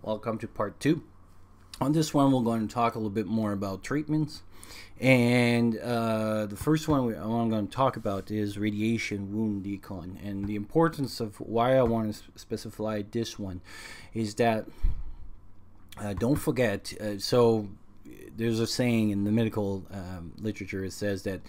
welcome to part 2. On this one, we're going to talk a little bit more about treatments. And the first one I'm going to talk about is radiation wound decon. And the importance of why I want to specify this one is that don't forget, so there's a saying in the medical literature. It says that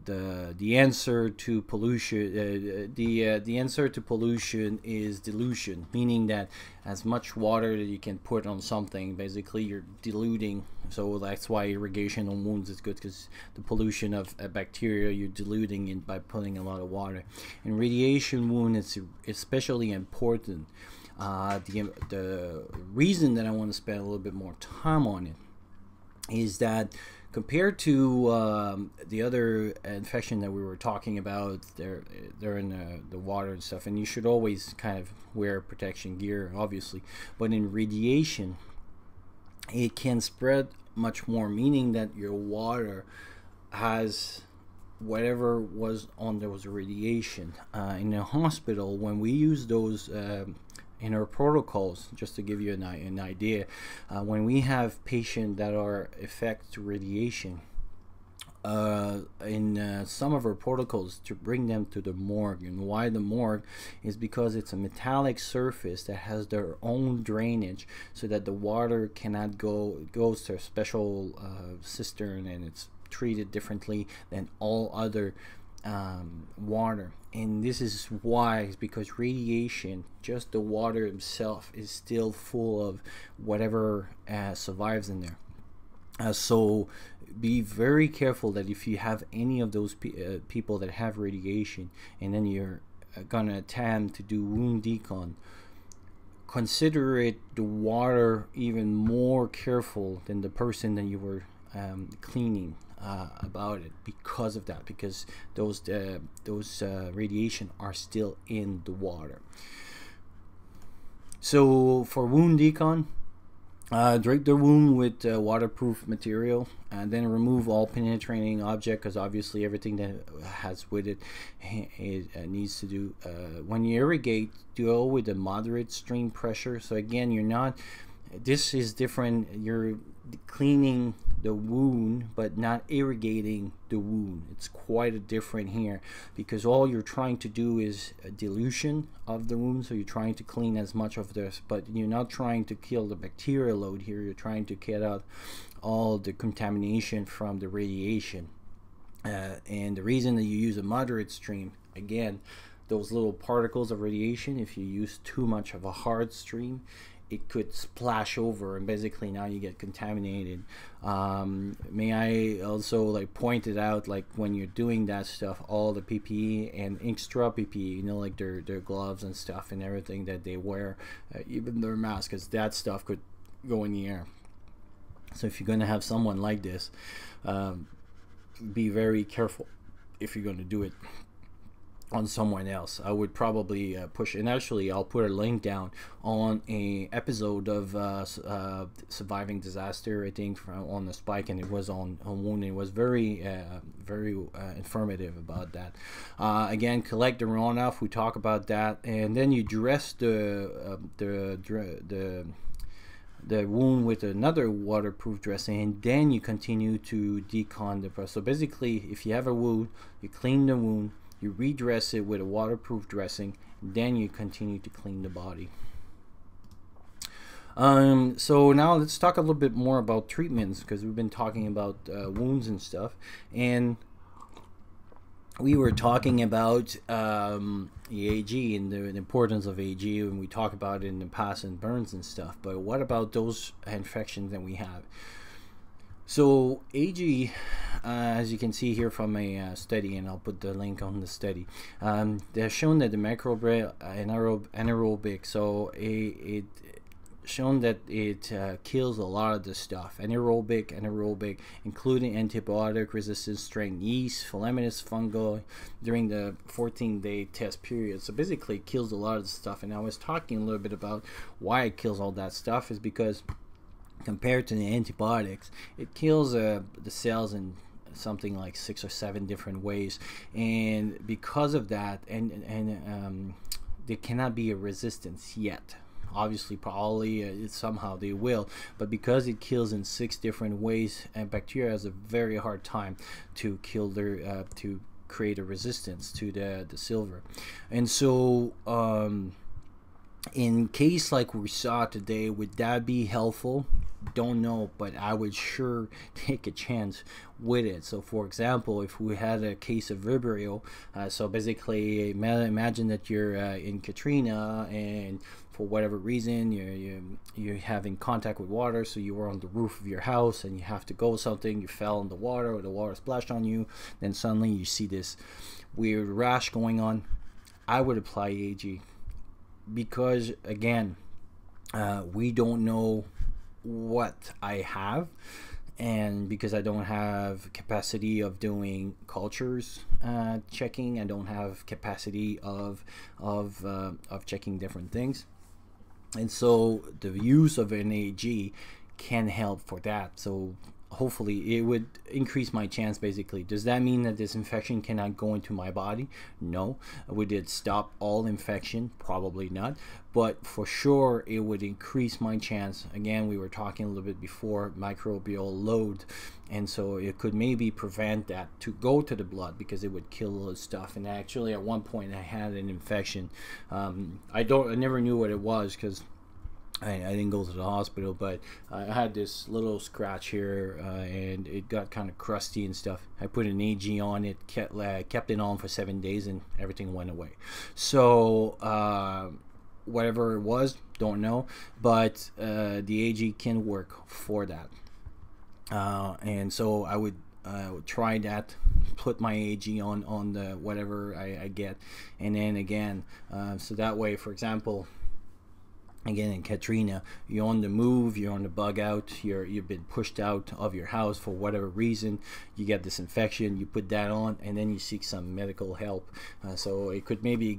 the answer to pollution the answer to pollution is dilution, meaning that as much water that you can put on something, basically you're diluting. So that's why irrigation on wounds is good, because the pollution of a bacteria, you're diluting it by putting a lot of water. And radiation wound is especially important. The reason that I want to spend a little bit more time on it is that compared to the other infection that we were talking about, they're in the water and stuff, and you should always kind of wear protection gear, obviously. But in radiation, it can spread much more, meaning that your water has whatever was on those radiation. In a hospital, when we use those in our protocols, just to give you an idea, when we have patients that are affected to radiation, in some of our protocols, to bring them to the morgue. And why the morgue is because it's a metallic surface that has their own drainage, so that the water cannot goes to a special cistern, and it's treated differently than all other water. And this is why, is because radiation, just the water itself, is still full of whatever survives in there. So be very careful that if you have any of those people that have radiation, and then you're gonna attempt to do wound decon, consider it the water even more careful than the person that you were cleaning about it, because of that, because those radiation are still in the water. So for wound decon, drape the wound with waterproof material, and then remove all penetrating object, because obviously everything that has with it needs to do. When you irrigate, do with a moderate stream pressure. So again, you're not, this is different, you're cleaning the wound but not irrigating the wound. It's quite a different here, because all you're trying to do is a dilution of the wound. So you're trying to clean as much of this, but you're not trying to kill the bacterial load here. You're trying to get out all the contamination from the radiation. And the reason that you use a moderate stream, again, those little particles of radiation, if you use too much of a hard stream, it could splash over, and basically now you get contaminated. May I also point it out, when you're doing that stuff, all the PPE and extra PPE, like their gloves and stuff and everything that they wear, even their mask, because that stuff could go in the air. So if you're going to have someone like this, be very careful if you're going to do it on someone else. I would probably push, and actually I'll put a link down on a episode of surviving disaster, I think, on the spike, and it was on wound. It was very informative about that. Again, collect the runoff, we talk about that, and then you dress the wound with another waterproof dressing, and then you continue to decon the process. So basically, if you have a wound, you clean the wound, you redress it with a waterproof dressing, then you continue to clean the body. So now let's talk a little bit more about treatments, because we've been talking about wounds and stuff, and we were talking about the AG and the importance of AG, and we talked about it in the past in burns and stuff. But what about those infections that we have? So AG, as you can see here from a study, and I'll put the link on the study, they've shown that the microbial anaerobic, so it shown that it kills a lot of the stuff, anaerobic, including antibiotic resistant strain yeast, filamentous fungi, during the 14-day test period. So basically it kills a lot of the stuff. And I was talking a little bit about why it kills all that stuff, is because compared to the antibiotics, it kills the cells in something like 6 or 7 different ways, and because of that, and there cannot be a resistance yet. obviously probably somehow they will, but because it kills in 6 different ways, and bacteria has a very hard time to kill their to create a resistance to the silver. And so in case like we saw today, would that be helpful? Don't know, but I would sure take a chance with it. So for example, if we had a case of Vibrio, so basically imagine that you're in Katrina, and for whatever reason you're having contact with water, so you were on the roof of your house and you have to go something, you fell in the water or the water splashed on you, then suddenly you see this weird rash going on. I would apply AG, because again, we don't know what I have, and because I don't have capacity of doing cultures checking, I don't have capacity of checking different things, and so the use of an AG can help for that. So hopefully it would increase my chance. Basically, does that mean that this infection cannot go into my body? No. Would it stop all infection? Probably not, but for sure it would increase my chance. Again, we were talking a little bit before, microbial load, and so it could maybe prevent that to go to the blood, because it would kill all the stuff. And actually at one point I had an infection. I never knew what it was, because I didn't go to the hospital, but I had this little scratch here, and it got kind of crusty and stuff. I put an AG on it, kept it on for 7 days, and everything went away. So whatever it was, don't know, but the AG can work for that. And so I would try that, put my AG on the whatever I get, and then again, so that way, for example, again in Katrina, you're on the move, you're on the bug out, you've been pushed out of your house for whatever reason, you get this infection, you put that on, and then you seek some medical help. So it could maybe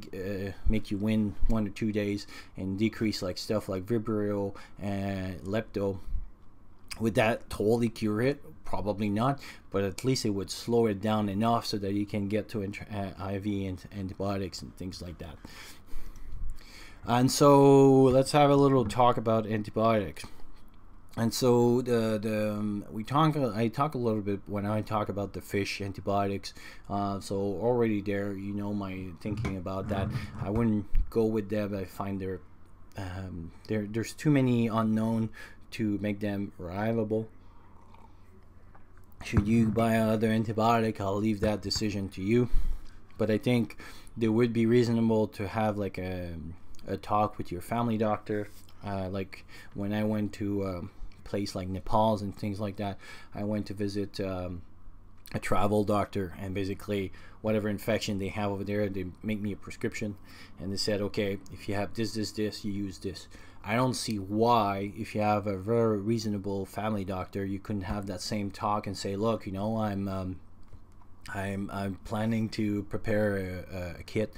make you win 1 or 2 days and decrease like stuff like Vibrio and Lepto. Would that totally cure it? Probably not, but at least it would slow it down enough so that you can get to IV and antibiotics and things like that. And so let's have a little talk about antibiotics. And so I talk a little bit when I talk about the fish antibiotics. So already there, you know my thinking about that. I wouldn't go with them. I find there's too many unknown to make them reliable. Should you buy another antibiotic? I'll leave that decision to you. But I think it would be reasonable to have like a talk with your family doctor. Like when I went to a place like Nepal's and things like that, I went to visit a travel doctor, and basically whatever infection they have over there, they make me a prescription, and they said, okay, if you have this, you use this. I don't see why, if you have a very reasonable family doctor, you couldn't have that same talk and say, look, you know, I'm planning to prepare a kit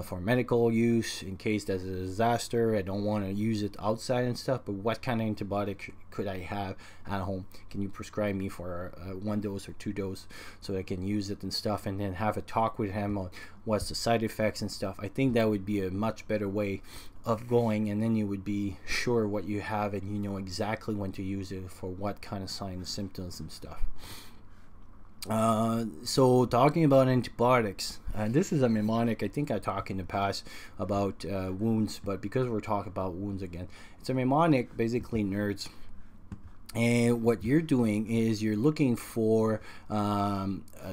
for medical use in case there's a disaster. I don't want to use it outside and stuff, but what kind of antibiotic could I have at home? Can you prescribe me for 1 dose or 2 dose so I can use it and stuff, and then have a talk with him on what's the side effects and stuff. I think that would be a much better way of going, and then you would be sure what you have, and you know exactly when to use it for what kind of signs, symptoms and stuff. So talking about antibiotics, this is a mnemonic. I think I talked in the past about wounds, but because we're talking about wounds again, it's a mnemonic, basically nerds. And what you're doing is you're looking for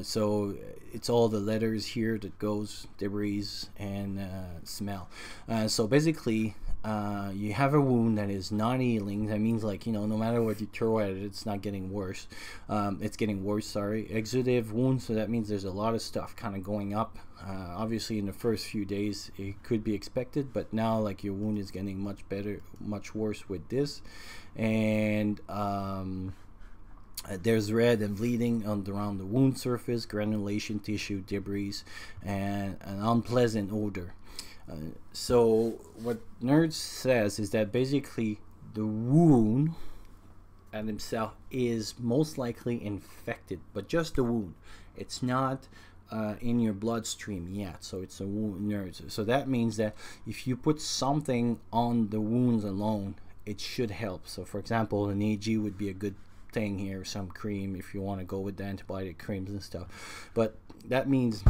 so it's all the letters here that goes debris and smell. So basically you have a wound that is not healing. That means, like, you know, no matter what you throw at it, it's not getting worse. It's getting worse, sorry. Exudative wound, so that means there's a lot of stuff kind of going up. Obviously in the first few days it could be expected, but now like your wound is getting much better, much worse with this. And there's red and bleeding around the wound surface, granulation tissue, debris, and an unpleasant odor. So what Nerds says is that basically the wound and himself is most likely infected, but just the wound. It's not in your bloodstream yet, so it's a wound nerve. So that means that if you put something on the wounds alone, it should help. So for example, an AG would be a good thing here, some cream if you want to go with the antibiotic creams and stuff. But that means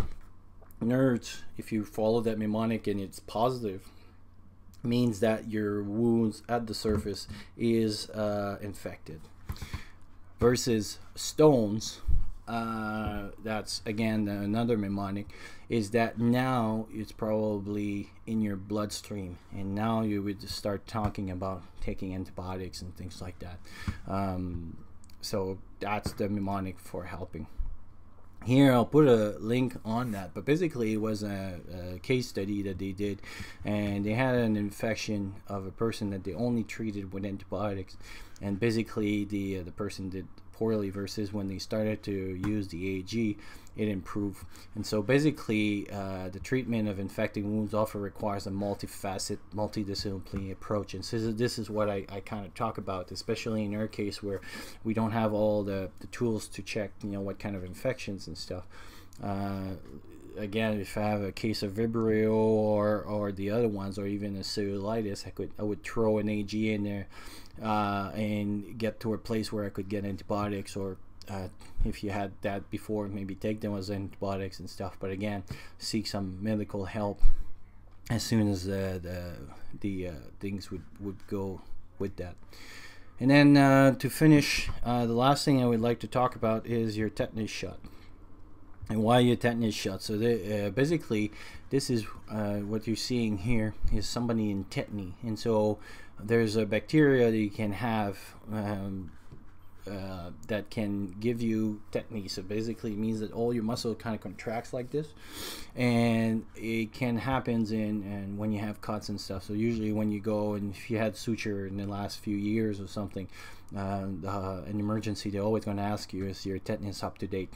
nerves, if you follow that mnemonic and it's positive, means that your wounds at the surface is infected. Versus stones, that's again another mnemonic, is that now it's probably in your bloodstream, and now you would start talking about taking antibiotics and things like that. So that's the mnemonic for helping. Here I'll put a link on that, but basically it was a case study that they did, and they had an infection of a person that they only treated with antibiotics, and basically the person did poorly, versus when they started to use the AG, it improved. And so basically the treatment of infecting wounds often requires a multifaceted, multidisciplinary approach, and so this is what I kind of talk about, especially in our case where we don't have all the tools to check, you know, what kind of infections and stuff. Again, if I have a case of Vibrio or the other ones, or even a cellulitis, I would throw an AG in there and get to a place where I could get antibiotics, or if you had that before, maybe take them as antibiotics and stuff. But again, seek some medical help as soon as the things would go with that. And then to finish, the last thing I would like to talk about is your tetanus shot. And why your tetanus shot. So basically, this is what you're seeing here is somebody in tetany. And so there's a bacteria that you can have that can give you tetany. So basically it means that all your muscle kind of contracts like this, and it can happen in when you have cuts and stuff. So usually when you go, and if you had suture in the last few years or something, an emergency, they're always going to ask you, is your tetanus up to date?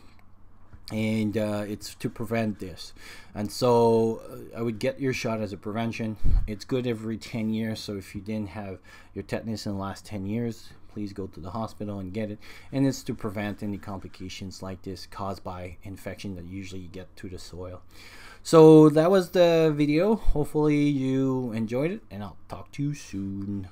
And it's to prevent this. And so I would get your shot as a prevention. It's good every 10 years. So if you didn't have your tetanus in the last 10 years, please go to the hospital and get it. And it's to prevent any complications like this caused by infection that usually you get to the soil. So that was the video. Hopefully you enjoyed it, and I'll talk to you soon.